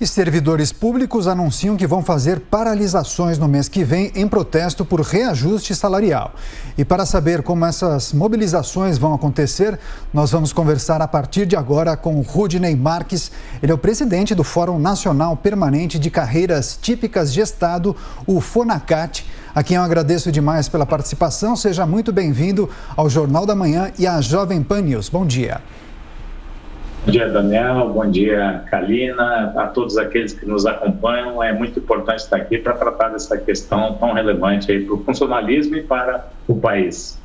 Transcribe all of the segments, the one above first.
E servidores públicos anunciam que vão fazer paralisações no mês que vem em protesto por reajuste salarial. E para saber como essas mobilizações vão acontecer, nós vamos conversar a partir de agora com o Rudney Marques. Ele é o presidente do Fórum Nacional Permanente de Carreiras Típicas de Estado, o FONACAT, a quem eu agradeço demais pela participação. Seja muito bem-vindo ao Jornal da Manhã e à Jovem Pan News. Bom dia. Bom dia, Daniel. Bom dia, Kalina. A todos aqueles que nos acompanham, é muito importante estar aqui para tratar dessa questão tão relevante aí para o funcionalismo e para o país.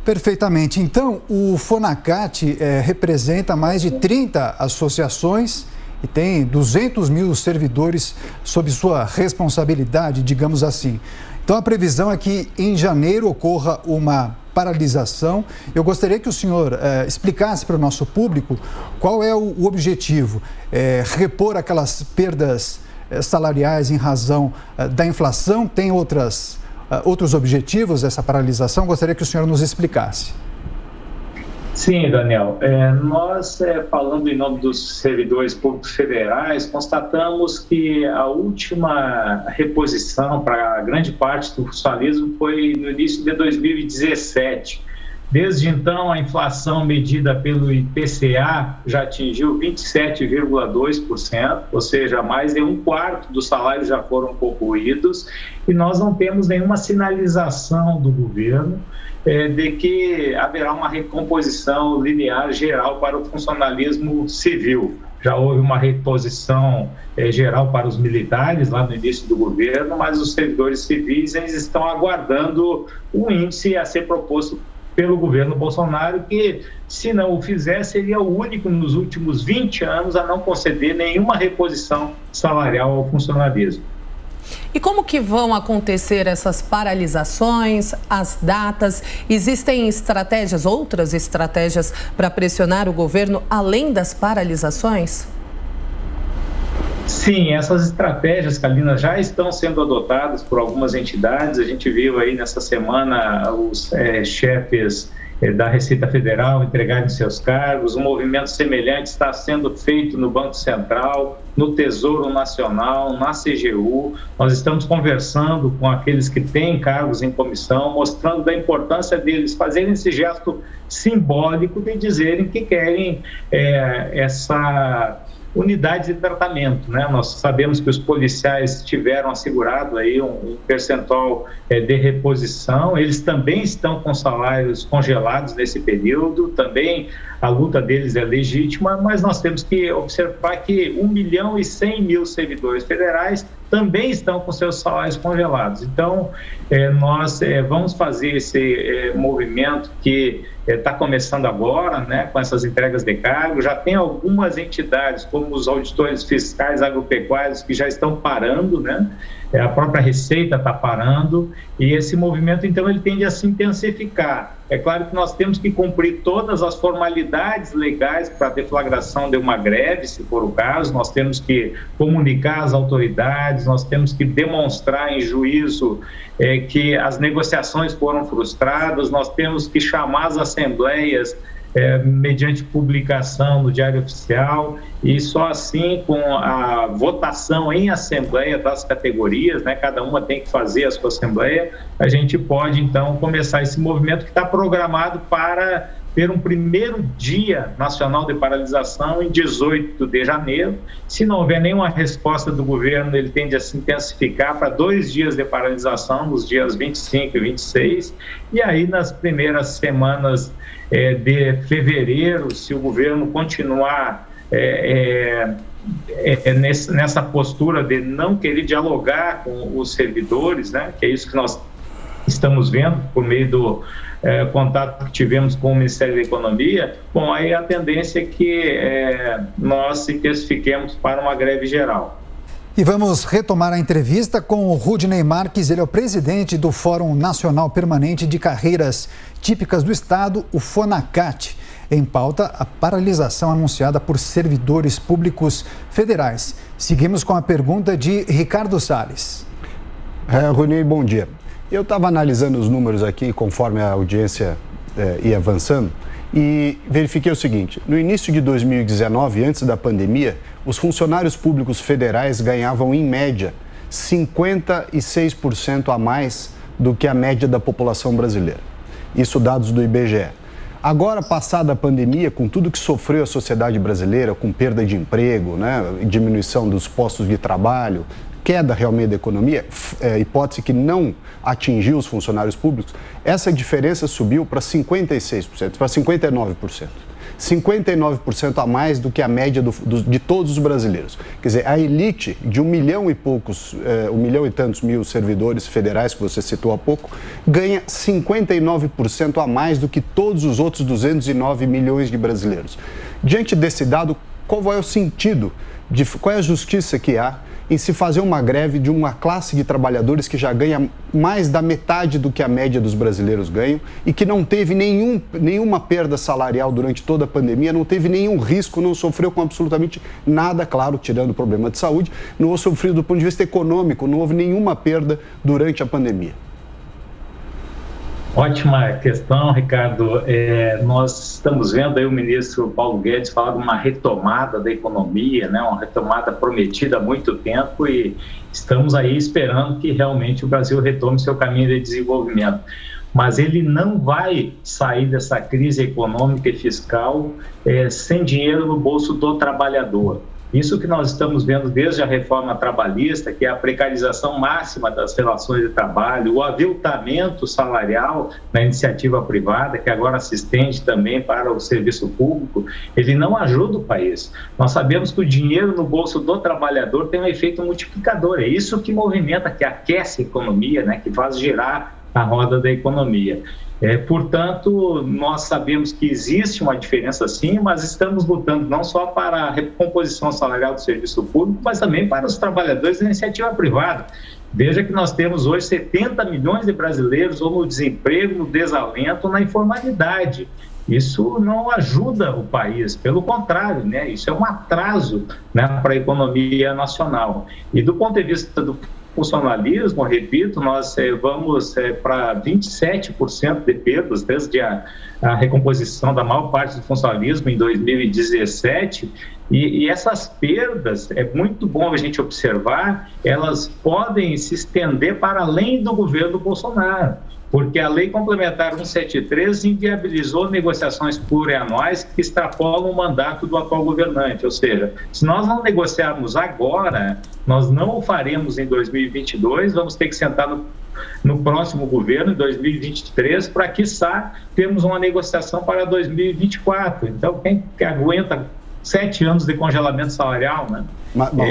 Perfeitamente. Então, o FONACAT representa mais de 30 associações e tem 200 mil servidores sob sua responsabilidade, digamos assim. Então, a previsão é que em janeiro ocorra uma paralisação. Eu gostaria que o senhor explicasse para o nosso público qual é o objetivo. Repor aquelas perdas salariais em razão da inflação? Tem outros objetivos essa paralisação? Gostaria que o senhor nos explicasse. Sim, Daniel. Nós, falando em nome dos servidores públicos federais, constatamos que a última reposição para grande parte do funcionalismo foi no início de 2017. Desde então, a inflação medida pelo IPCA já atingiu 27,2%, ou seja, mais de um quarto dos salários já foram concluídos, e nós não temos nenhuma sinalização do governo de que haverá uma recomposição linear geral para o funcionalismo civil. Já houve uma reposição geral para os militares lá no início do governo, mas os servidores civis eles estão aguardando um índice a ser proposto pelo governo Bolsonaro, que, se não o fizer, seria o único nos últimos 20 anos a não conceder nenhuma reposição salarial ao funcionalismo. E como que vão acontecer essas paralisações, as datas? Existem outras estratégias para pressionar o governo além das paralisações? Sim, essas estratégias, Kalina, já estão sendo adotadas por algumas entidades. A gente viu aí nessa semana os chefes da Receita Federal entregarem seus cargos. Um movimento semelhante está sendo feito no Banco Central, no Tesouro Nacional, na CGU. Nós estamos conversando com aqueles que têm cargos em comissão, mostrando da importância deles fazerem esse gesto simbólico de dizerem que querem essa unidade de tratamento, né? Nós sabemos que os policiais tiveram assegurado aí um percentual de reposição, eles também estão com salários congelados nesse período, também a luta deles é legítima, mas nós temos que observar que 1.100.000 servidores federais também estão com seus salários congelados. Então, nós vamos fazer esse movimento que está começando agora, né, com essas entregas de cargo. Já tem algumas entidades, como os auditores fiscais agropecuários, que já estão parando, né? A própria Receita está parando, e esse movimento, então, ele tende a se intensificar. É claro que nós temos que cumprir todas as formalidades legais para a deflagração de uma greve, se for o caso. Nós temos que comunicar às autoridades, nós temos que demonstrar em juízo que as negociações foram frustradas, nós temos que chamar as assembleias mediante publicação no Diário Oficial, e só assim, com a votação em assembleia das categorias, né, cada uma tem que fazer a sua assembleia, a gente pode então começar esse movimento que está programado para ter um primeiro dia nacional de paralisação em 18 de janeiro. Se não houver nenhuma resposta do governo, ele tende a se intensificar para 2 dias de paralisação, nos dias 25 e 26, e aí nas primeiras semanas de fevereiro, se o governo continuar nessa postura de não querer dialogar com os servidores, né, que é isso que nós estamos vendo por meio do contato que tivemos com o Ministério da Economia, bom, aí a tendência é que nós intensifiquemos para uma greve geral. E vamos retomar a entrevista com o Rudney Marques, ele é o presidente do Fórum Nacional Permanente de Carreiras Típicas do Estado, o FONACAT. Em pauta, a paralisação anunciada por servidores públicos federais. Seguimos com a pergunta de Ricardo Salles. Rudney, bom dia. Eu estava analisando os números aqui conforme a audiência ia avançando e verifiquei o seguinte: no início de 2019, antes da pandemia, os funcionários públicos federais ganhavam, em média, 56% a mais do que a média da população brasileira. Isso dados do IBGE. Agora, passada a pandemia, com tudo que sofreu a sociedade brasileira, com perda de emprego, diminuição dos postos de trabalho, queda realmente da economia, hipótese que não atingiu os funcionários públicos, essa diferença subiu para 56%, para 59%. 59% a mais do que a média de todos os brasileiros. Quer dizer, a elite de 1 milhão e poucos, 1 milhão e tantos mil servidores federais, que você citou há pouco, ganha 59% a mais do que todos os outros 209 milhões de brasileiros. Diante desse dado, qual é o sentido, qual é a justiça que há em se fazer uma greve de uma classe de trabalhadores que já ganha mais da metade do que a média dos brasileiros ganham e que não teve nenhuma perda salarial durante toda a pandemia, não teve nenhum risco, não sofreu com absolutamente nada, claro, tirando o problema de saúde, não sofreu do ponto de vista econômico, não houve nenhuma perda durante a pandemia. Ótima questão, Ricardo. Nós estamos vendo aí o ministro Paulo Guedes falar de uma retomada da economia, uma retomada prometida há muito tempo, e estamos aí esperando que realmente o Brasil retome seu caminho de desenvolvimento. Mas ele não vai sair dessa crise econômica e fiscal sem dinheiro no bolso do trabalhador. Isso que nós estamos vendo desde a reforma trabalhista, que é a precarização máxima das relações de trabalho, o aviltamento salarial na iniciativa privada, que agora se estende também para o serviço público, ele não ajuda o país. Nós sabemos que o dinheiro no bolso do trabalhador tem um efeito multiplicador, é isso que movimenta, que aquece a economia, que faz girar a roda da economia. Portanto, nós sabemos que existe uma diferença sim, mas estamos lutando não só para a recomposição salarial do serviço público, mas também para os trabalhadores da iniciativa privada. Veja que nós temos hoje 70 milhões de brasileiros ou no desemprego, no desalento, ou na informalidade. Isso não ajuda o país, pelo contrário, isso é um atraso para a economia nacional. E do ponto de vista do funcionalismo, repito, nós vamos para 27% de perdas desde a recomposição da maior parte do funcionalismo em 2017, e essas perdas, é muito bom a gente observar, elas podem se estender para além do governo Bolsonaro, porque a Lei Complementar 173 inviabilizou negociações plurianuais que extrapolam o mandato do atual governante. Ou seja, se nós não negociarmos agora, nós não o faremos em 2022, vamos ter que sentar no próximo governo, em 2023, para, quiçá, termos uma negociação para 2024. Então, quem aguenta 7 anos de congelamento salarial,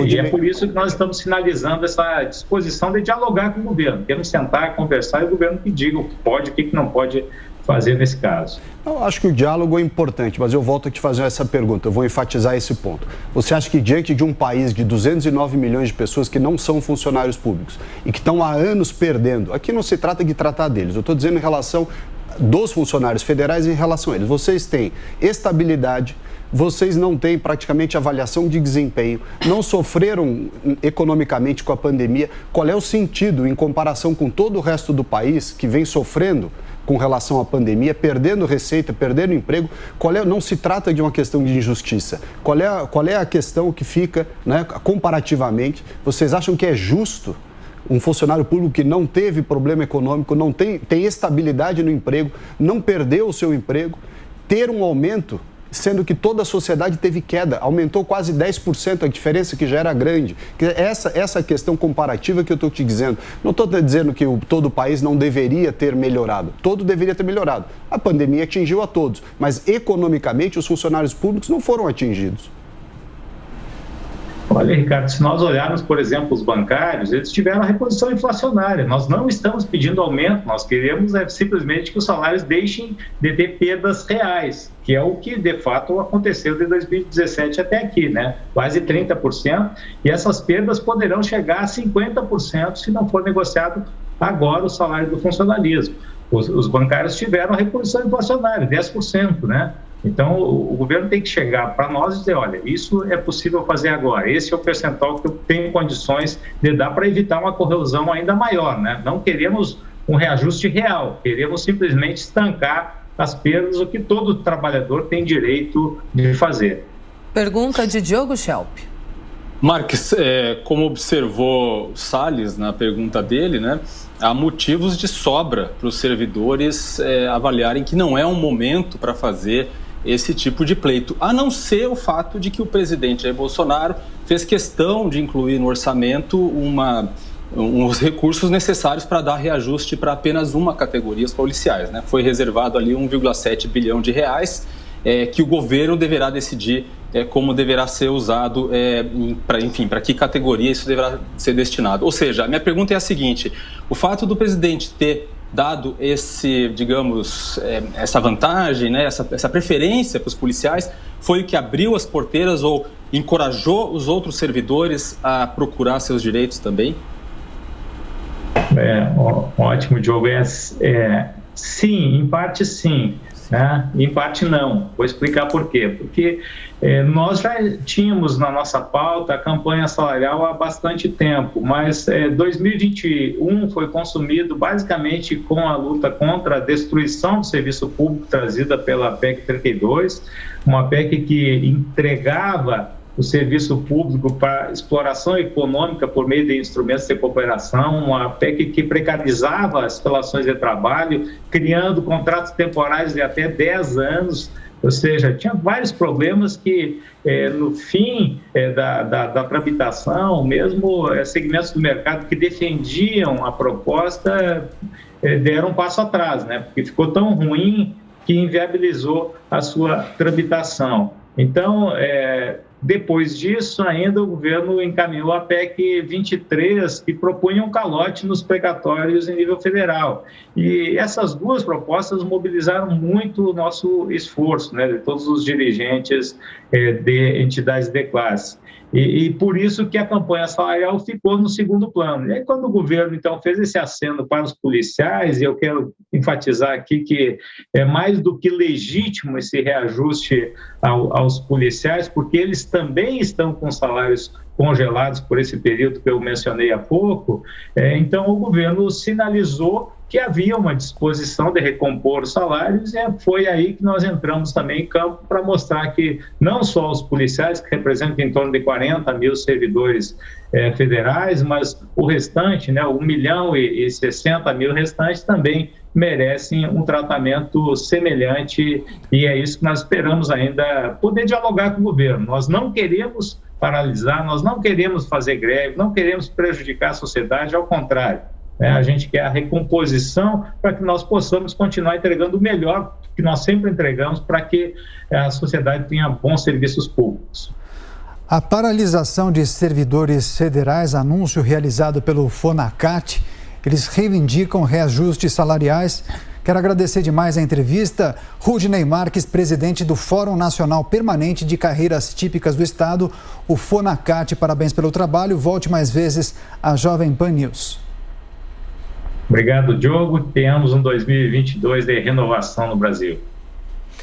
E é por isso que nós estamos sinalizando essa disposição de dialogar com o governo. Queremos sentar, conversar, e o governo que diga o que pode e o que não pode fazer nesse caso. Eu acho que o diálogo é importante, mas eu volto a te fazer essa pergunta, eu vou enfatizar esse ponto. Você acha que diante de um país de 209 milhões de pessoas que não são funcionários públicos e que estão há anos perdendo, aqui não se trata de tratar deles, eu estou dizendo em relação dos funcionários federais em relação a eles, vocês têm estabilidade, vocês não têm praticamente avaliação de desempenho, não sofreram economicamente com a pandemia. Qual é o sentido em comparação com todo o resto do país que vem sofrendo com relação à pandemia, perdendo receita, perdendo emprego? Não se trata de uma questão de injustiça. Qual é a questão que fica, comparativamente? Vocês acham que é justo um funcionário público que não teve problema econômico, não tem estabilidade no emprego, não perdeu o seu emprego, ter um aumento, sendo que toda a sociedade teve queda, aumentou quase 10%, a diferença que já era grande? Essa questão comparativa que eu estou te dizendo. Não estou dizendo que todo o país não deveria ter melhorado, todo deveria ter melhorado. A pandemia atingiu a todos, mas economicamente os funcionários públicos não foram atingidos. Olha, Ricardo, se nós olharmos, por exemplo, os bancários, eles tiveram a reposição inflacionária. Nós não estamos pedindo aumento, nós queremos simplesmente que os salários deixem de ter perdas reais, que é o que, de fato, aconteceu de 2017 até aqui, Quase 30%, e essas perdas poderão chegar a 50% se não for negociado agora o salário do funcionalismo. Os bancários tiveram a reposição inflacionária, 10%, Então, o governo tem que chegar para nós e dizer, olha, isso é possível fazer agora, esse é o percentual que eu tenho condições de dar para evitar uma corrosão ainda maior, Não queremos um reajuste real, queremos simplesmente estancar as perdas, o que todo trabalhador tem direito de fazer. Pergunta de Diogo Schelp. Marques, como observou Salles na pergunta dele, né, há motivos de sobra para os servidores avaliarem que não é um momento para fazer esse tipo de pleito, a não ser o fato de que o presidente Jair Bolsonaro fez questão de incluir no orçamento os recursos necessários para dar reajuste para apenas uma categoria, os policiais, né? Foi reservado ali 1,7 bilhão de reais, que o governo deverá decidir como deverá ser usado, para que categoria isso deverá ser destinado. Ou seja, a minha pergunta é a seguinte: o fato do presidente ter dado essa vantagem, né, essa preferência para os policiais, foi o que abriu as porteiras ou encorajou os outros servidores a procurar seus direitos também? Ótimo, Diogo. Sim, em parte sim, né? Em parte não. Vou explicar por quê. Porque nós já tínhamos na nossa pauta a campanha salarial há bastante tempo, mas 2021 foi consumido basicamente com a luta contra a destruição do serviço público trazida pela PEC 32, uma PEC que entregava o serviço público para exploração econômica por meio de instrumentos de cooperação, uma PEC que precarizava as relações de trabalho, criando contratos temporários de até 10 anos, ou seja, tinha vários problemas que, no fim da tramitação, mesmo segmentos do mercado que defendiam a proposta deram um passo atrás, né? Porque ficou tão ruim que inviabilizou a sua tramitação. Então, depois disso, ainda o governo encaminhou a PEC 23, que propunha um calote nos precatórios em nível federal. E essas duas propostas mobilizaram muito o nosso esforço, né, de todos os dirigentes de entidades de classe. E por isso que a campanha salarial ficou no segundo plano. E aí, quando o governo, então, fez esse aceno para os policiais, e eu quero enfatizar aqui que é mais do que legítimo esse reajuste aos policiais, porque eles também estão com salários congelados por esse período que eu mencionei há pouco, então o governo sinalizou que havia uma disposição de recompor os salários, e foi aí que nós entramos também em campo para mostrar que não só os policiais, que representam em torno de 40 mil servidores federais, mas o restante, né, 1.060.000 restantes também merecem um tratamento semelhante, e é isso que nós esperamos ainda poder dialogar com o governo. Nós não queremos paralisar, nós não queremos fazer greve, não queremos prejudicar a sociedade, ao contrário. A gente quer a recomposição para que nós possamos continuar entregando o melhor que nós sempre entregamos para que a sociedade tenha bons serviços públicos. A paralisação de servidores federais, anúncio realizado pelo FONACAT, eles reivindicam reajustes salariais. Quero agradecer demais a entrevista. Rudney Marques, presidente do Fórum Nacional Permanente de Carreiras Típicas do Estado, o FONACAT. Parabéns pelo trabalho. Volte mais vezes à Jovem Pan News. Obrigado, Diogo. Tenhamos um 2022 de renovação no Brasil.